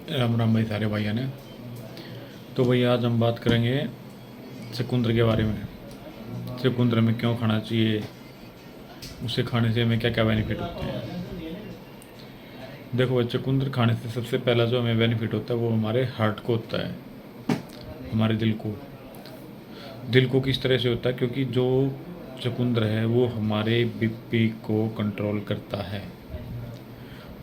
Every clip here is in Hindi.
राम राम भाई सारे भाइयों ने। तो भाई आज हम बात करेंगे चुकंदर के बारे में। चुकंदर में क्यों खाना चाहिए, उसे खाने से हमें क्या क्या बेनिफिट होते हैं। देखो भाई, चुकंदर खाने से सबसे पहला जो हमें बेनिफिट होता है वो हमारे हार्ट को होता है, हमारे दिल को किस तरह से होता है, क्योंकि जो चुकंदर है वो हमारे बीपी को कंट्रोल करता है।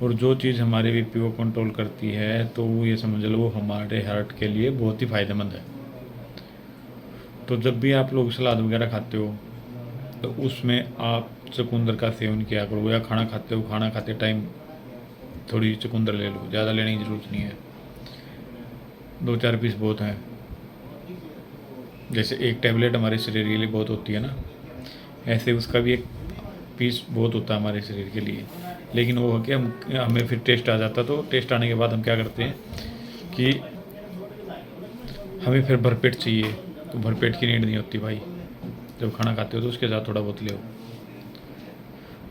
और जो चीज़ हमारे बीपी को कंट्रोल करती है तो वो ये समझ लो वो हमारे हार्ट के लिए बहुत ही फ़ायदेमंद है। तो जब भी आप लोग सलाद वगैरह खाते हो तो उसमें आप चुकंदर का सेवन किया करो, या खाना खाते हो खाना खाते टाइम थोड़ी चुकंदर ले लो, ज़्यादा लेने की ज़रूरत नहीं है, 2-4 पीस बहुत हैं। जैसे एक टैबलेट हमारे शरीर के लिए बहुत होती है ना, ऐसे उसका भी एक पीस बहुत होता है हमारे शरीर के लिए। लेकिन वो है कि हमें फिर टेस्ट आ जाता, तो टेस्ट आने के बाद हम क्या करते हैं कि हमें फिर भरपेट चाहिए। तो भरपेट की नीड नहीं होती भाई, जब खाना खाते हो तो उसके साथ थोड़ा बहुत ले।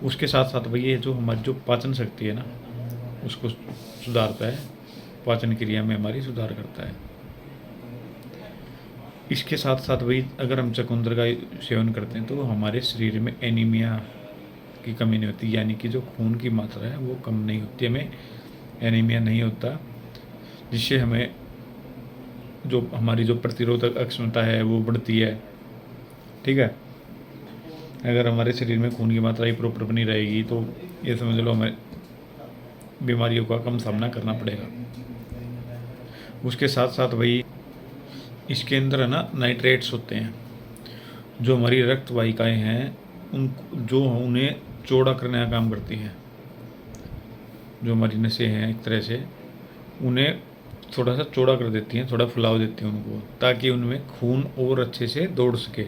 उसके साथ साथ भाई ये जो हमारी जो पाचन शक्ति है ना, उसको सुधारता है, पाचन क्रिया में हमारी सुधार करता है। इसके साथ साथ भाई अगर हम चुकंदर का सेवन करते हैं तो हमारे शरीर में एनीमिया की कमी नहीं होती, यानी कि जो खून की मात्रा है वो कम नहीं होती, हमें एनीमिया नहीं होता, जिससे हमें जो हमारी जो प्रतिरोधक क्षमता है वो बढ़ती है। ठीक है, अगर हमारे शरीर में खून की मात्रा ही प्रॉपर बनी रहेगी तो ये समझ लो हमें बीमारियों का कम सामना करना पड़ेगा। उसके साथ साथ भाई इसके अंदर है ना नाइट्रेट्स होते हैं, जो हमारी रक्त वाहिकाएँ हैं उन जो उन्हें चौड़ा करने का काम करती हैं। जो हमारी नसें हैं एक तरह से उन्हें थोड़ा सा चौड़ा कर देती हैं, थोड़ा फुलाव देती हैं उनको, ताकि उनमें खून और अच्छे से दौड़ सके।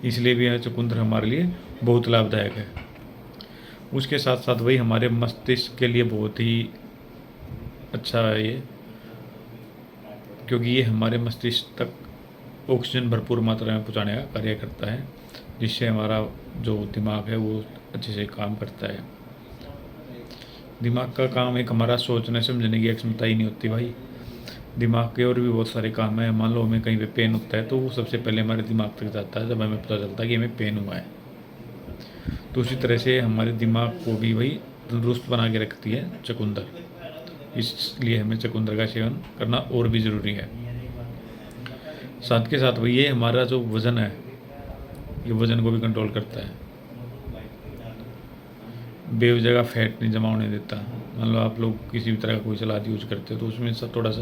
इसलिए भी यह चुकंदर हमारे लिए बहुत लाभदायक है। उसके साथ साथ वही हमारे मस्तिष्क के लिए बहुत ही अच्छा है ये, क्योंकि ये हमारे मस्तिष्क तक ऑक्सीजन भरपूर मात्रा में पहुंचाने का कार्य करता है, जिससे हमारा जो दिमाग है वो अच्छे से काम करता है। दिमाग का काम एक हमारा सोचने समझने की क्षमता ही नहीं होती भाई, दिमाग के और भी बहुत सारे काम हैं। मान लो हमें कहीं पे पेन होता है तो वो सबसे पहले हमारे दिमाग तक जाता है, जब हमें पता चलता है कि हमें पेन हुआ है। तो उसी तरह से हमारे दिमाग को भी वही तंदुरुस्त बना के रखती है चुकंदर, इसलिए हमें चुकंदर का सेवन करना और भी ज़रूरी है। साथ के साथ वही ये हमारा जो वज़न है, ये वज़न को भी कंट्रोल करता है, बेवजह फैट नहीं जमा होने देता। मान लो आप लोग किसी भी तरह का कोई सलाद यूज करते हो तो उसमें सब थोड़ा सा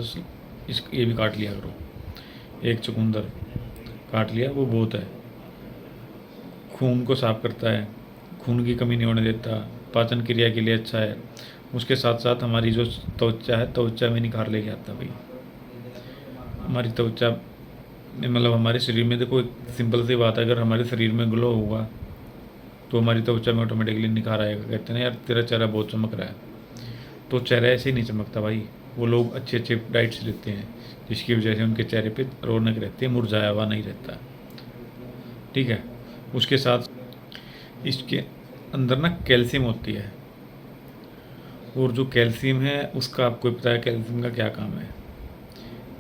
इस ये भी काट लिया करो, एक चुकंदर काट लिया वो बहुत है। खून को साफ करता है, खून की कमी नहीं होने देता, पाचन क्रिया के लिए अच्छा है। उसके साथ साथ हमारी जो त्वचा है, त्वचा में निखार लेके आता भाई। हमारी त्वचा मतलब हमारे शरीर में देखो, एक सिंपल सी बात है, अगर हमारे शरीर में ग्लो होगा तो हमारी त्वचा में ऑटोमेटिकली निखार आएगा। कहते हैं ना यार तेरा चेहरा बहुत चमक रहा है, तो चेहरा ऐसे ही नहीं चमकता भाई। वो लोग अच्छे अच्छे डाइट्स लेते हैं जिसकी वजह से उनके चेहरे पे रौनक रहती है, मुरझाया हुआ नहीं रहता। ठीक है, उसके साथ इसके अंदर ना कैल्शियम होती है, और जो कैल्शियम है उसका आपको पता है कैल्शियम का क्या काम है।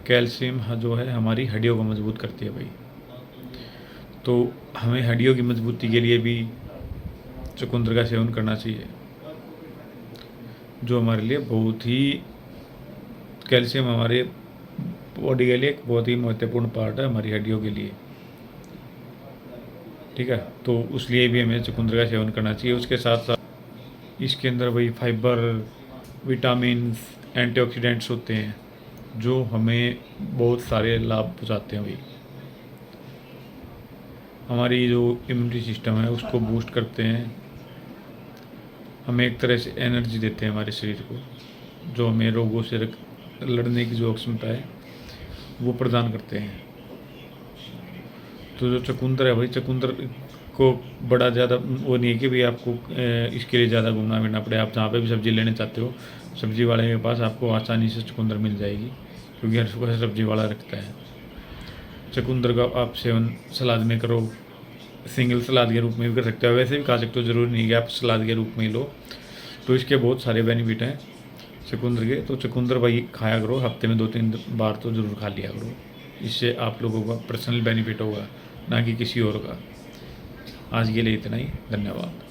कैल्शियम जो है हमारी हड्डियों को मजबूत करती है भाई। तो हमें हड्डियों की मजबूती के लिए भी चुकंदर का सेवन करना चाहिए, जो हमारे लिए बहुत ही, कैल्शियम हमारे बॉडी के लिए एक बहुत ही महत्वपूर्ण पार्ट है हमारी हड्डियों के लिए। ठीक है, तो उसलिए भी हमें चुकंदर का सेवन करना चाहिए। उसके साथ साथ इसके अंदर वही फाइबर, विटामिन, एंटीऑक्सीडेंट्स होते हैं जो हमें बहुत सारे लाभ पहुँचाते हैं भाई। हमारी जो इम्यूनिटी सिस्टम है उसको बूस्ट करते हैं, हमें एक तरह से एनर्जी देते हैं हमारे शरीर को, जो हमें रोगों से लड़ने की जो क्षमता है वो प्रदान करते हैं। तो जो चुकंदर है भाई, चुकंदर को बड़ा ज़्यादा वो नहीं है कि भाई आपको इसके लिए ज़्यादा घूमना फिरना पड़े। आप जहाँ पे भी सब्ज़ी लेने चाहते हो, सब्ज़ी वाले के पास आपको आसानी से चुकंदर मिल जाएगी, क्योंकि हर सुबह सब्ज़ी वाला रखता है। चुकंदर का आप सेवन सलाद में करो, सिंगल सलाद के रूप में भी कर सकते हो, वैसे भी खा सकते हो, ज़रूरी नहीं कि आप सलाद के रूप में ही लो। तो इसके बहुत सारे बेनिफिट हैं। चुकंदर के, तो चुकंदर भाई खाया करो, हफ्ते में 2-3 बार तो ज़रूर खा लिया करो। इससे आप लोगों का पर्सनल बेनिफिट होगा, ना कि किसी और का। आज के लिए इतना ही, धन्यवाद।